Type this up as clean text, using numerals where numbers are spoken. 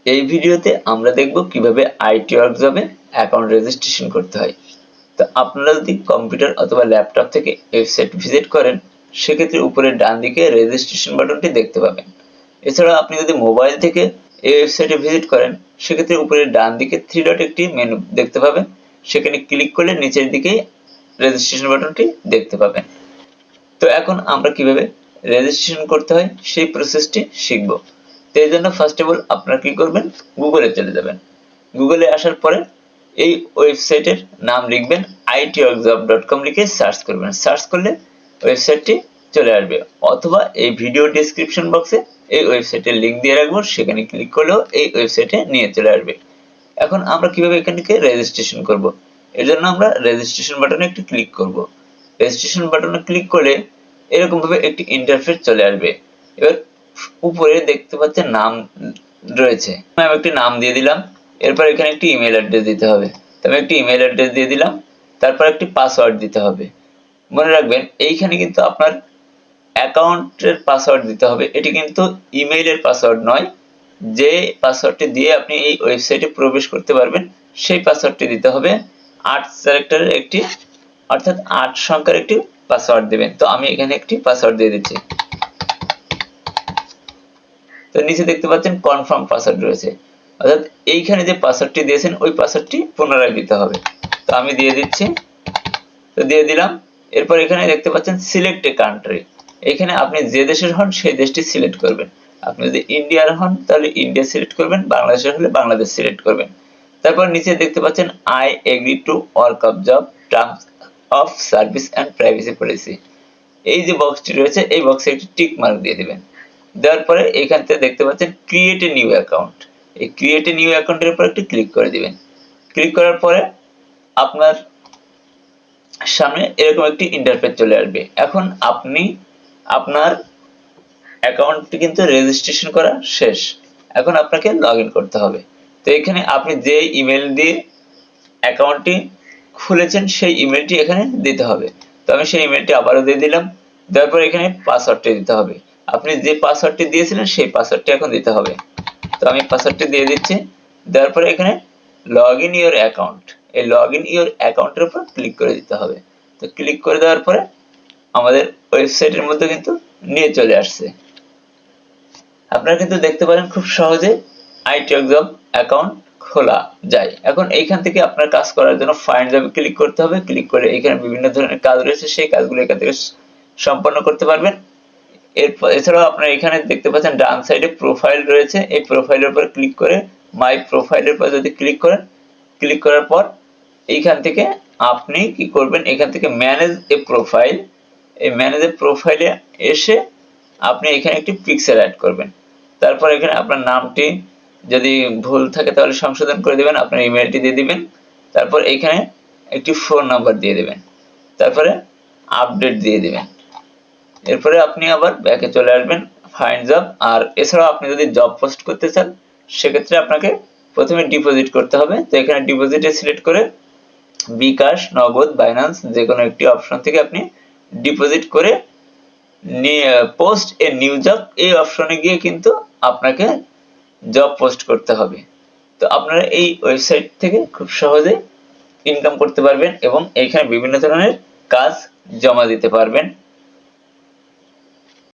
এই ভিডিওতে আমরা দেখব কিভাবে আইটি ওয়ার্ক জবে অ্যাকাউন্ট রেজিস্ট্রেশন করতে হয়। তো আপনারা যদি কম্পিউটার অথবা ল্যাপটপ থেকে ওয়েবসাইট ভিজিট করেন, সেক্ষেত্রে উপরের ডান দিকে রেজিস্ট্রেশন বাটনটি দেখতে পাবেন। এছাড়া আপনি যদি মোবাইল থেকে এই ওয়েবসাইটে ভিজিট করেন, সেক্ষেত্রে উপরের ডান দিকে 3 ডট একটি মেনু দেখতে পাবেন। সেখানে ক্লিক করলে নিচের দিকে রেজিস্ট্রেশন বাটনটি দেখতে পাবেন। তো এখন আমরা কিভাবে রেজিস্ট্রেশন করতে হয় সেই প্রসেসটি শিখব। তো এই জন্য ফার্স্ট অফ অল আপনারা কি করবেন, গুগলে চলে যাবেন। গুগলে আসার পরে এই ওয়েবসাইটের নাম লিখবেন, itworkjob.com লিখে সার্চ করবেন। সার্চ করলে ওয়েবসাইটটি চলে আসবে, অথবা এই ভিডিও ডেসক্রিপশন বক্সে এই ওয়েবসাইটের লিংক দিয়ে রাখবো, সেখানে ক্লিক করলেও এই ওয়েবসাইটে নিয়ে চলে আসবে। এখন আমরা কিভাবে এখান থেকে রেজিস্ট্রেশন করব, এর জন্য আমরা রেজিস্ট্রেশন বাটনে একটু ক্লিক করব। রেজিস্ট্রেশন বাটনে ক্লিক করলে এরকম ভাবে একটি ইন্টারফেস চলে আসবে। এবার উপরে দেখতে পাচ্ছেন নাম রয়েছে, আমি একটি নাম দিয়ে দিলাম। এরপর এখানে একটি ইমেল অ্যাড্রেস দিতে হবে, তো আমি একটি ইমেল অ্যাড্রেস দিয়ে দিলাম। তারপর একটি পাসওয়ার্ড দিতে হবে। মনে রাখবেন এইখানে কিন্তু আপনার অ্যাকাউন্টের পাসওয়ার্ড দিতে হবে, এটি কিন্তু ইমেইলের পাসওয়ার্ড নয়। যে পাসওয়ার্ডটি দিয়ে আপনি এই ওয়েবসাইটে প্রবেশ করতে পারবেন সেই পাসওয়ার্ডটি দিতে হবে। 8 ক্যারেক্টারের একটি, অর্থাৎ 8 সংখ্যার একটি পাসওয়ার্ড দিবেন। তো আমি এখানে একটি পাসওয়ার্ড দিয়ে দিচ্ছি। তো নিচে দেখতে পাচ্ছেন কনফার্ম পাসওয়ার্ড রয়েছে, অর্থাৎ এইখানে যে পাসওয়ার্ডটি দিয়েছেন ওই পাসওয়ার্ডটি পুনরায় দিতে হবে। তো আমি দিয়ে দিচ্ছি, তো দিয়ে দিলাম। এরপর এখানে দেখতে পাচ্ছেন সিলেক্ট এ কান্ট্রি, এখানে আপনি যে দেশের হন সেই দেশটি সিলেক্ট করবেন। আপনি যদি ইন্ডিয়ার হন তাহলে ইন্ডিয়া সিলেক্ট করবেন, বাংলাদেশের হলে বাংলাদেশ সিলেক্ট করবেন। তারপর নিচে দেখতে পাচ্ছেন I agree to work of job terms of service and privacy policy, এই যে বক্সটি রয়েছে এই বক্সে একটি টিক মার্ক দিয়ে দিবেন। দেওয়ার পরে এখান থেকে দেখতে পাচ্ছেন ক্রিয়েট এ নিউ অ্যাকাউন্ট, এই ক্রিয়েট এ নিউ অ্যাকাউন্টের উপর একটি ক্লিক করে দিবেন। ক্লিক করার পরে আপনার সামনে এরকম একটি ইন্টারফেস চলে আসবে। এখন আপনি আপনার অ্যাকাউন্টটি কিন্তু রেজিস্ট্রেশন করা শেষ, এখন আপনাকে লগইন করতে হবে। তো এখানে আপনি যে ইমেল দিয়ে অ্যাকাউন্টটি খুলেছেন সেই ইমেলটি এখানে দিতে হবে। তো আমি সেই ইমেলটি আবারও দিয়ে দিলাম। দেওয়ার পর এখানে পাসওয়ার্ডটি দিতে হবে, আপনি যে পাসওয়ার্ডটি দিয়েছিলেন সেই পাসওয়ার্ডটি এখন দিতে হবে। তো আমি পাসওয়ার্ডটি দিয়ে দিচ্ছি। দেওয়ার পরে এখানে লগ ইন ইউর অ্যাকাউন্ট, এই লগ ইন ইউর অ্যাকাউন্টের উপর ক্লিক করে দিতে হবে। তো ক্লিক করে দেওয়ার পরে আমাদের ওয়েবসাইটের মধ্যে কিন্তু নিয়ে চলে আসছে। আপনারা কিন্তু দেখতে পারেন খুব সহজে আইটি ওয়ার্ক জব অ্যাকাউন্ট খোলা যায়। এখন এইখান থেকে আপনার কাজ করার জন্য ফাইন্ড জবে ক্লিক করতে হবে। ক্লিক করে এখানে বিভিন্ন ধরনের কাজ রয়েছে, সেই কাজগুলো এখান থেকে সম্পন্ন করতে পারবেন। এরপর এছাড়াও আপনারা এখানে দেখতে পাচ্ছেন ডান সাইডে প্রোফাইল রয়েছে, এই প্রোফাইলের উপর ক্লিক করে মাই প্রোফাইলের উপর যদি ক্লিক করেন, ক্লিক করার পর এইখান থেকে আপনি কি করবেন, এখান থেকে ম্যানেজ এ প্রোফাইল, এই ম্যানেজ এ প্রোফাইলে এসে আপনি এখানে একটি পিক্সেল অ্যাড করবেন। তারপর এখানে আপনার নামটি যদি ভুল থাকে তাহলে সংশোধন করে দিবেন, আপনার ইমেলটি দিয়ে দিবেন। তারপর এখানে একটি ফোন নাম্বার দিয়ে দিবেন, তারপরে আপডেট দিয়ে দিবেন। এরপরে আপনি আবার ব্যাকে চলে আসবেন ফাইন্ড জব। আর এছাড়াও আপনি যদি জব পোস্ট করতে চান সেক্ষেত্রে আপনাকে প্রথমে ডিপোজিট করতে হবে। তো এখানে ডিপোজিটে সিলেক্ট করে বিকাশ, নগদ, বাইন্যান্স যে কোনো একটি অপশন থেকে আপনি ডিপোজিট করে পোস্ট এ নিউ জব এই অপশনে গিয়ে কিন্তু আপনাকে জব পোস্ট করতে হবে। তো আপনারা এই ওয়েবসাইট থেকে খুব সহজে ইনকাম করতে পারবেন এবং এখানে বিভিন্ন ধরনের কাজ জমা দিতে পারবেন।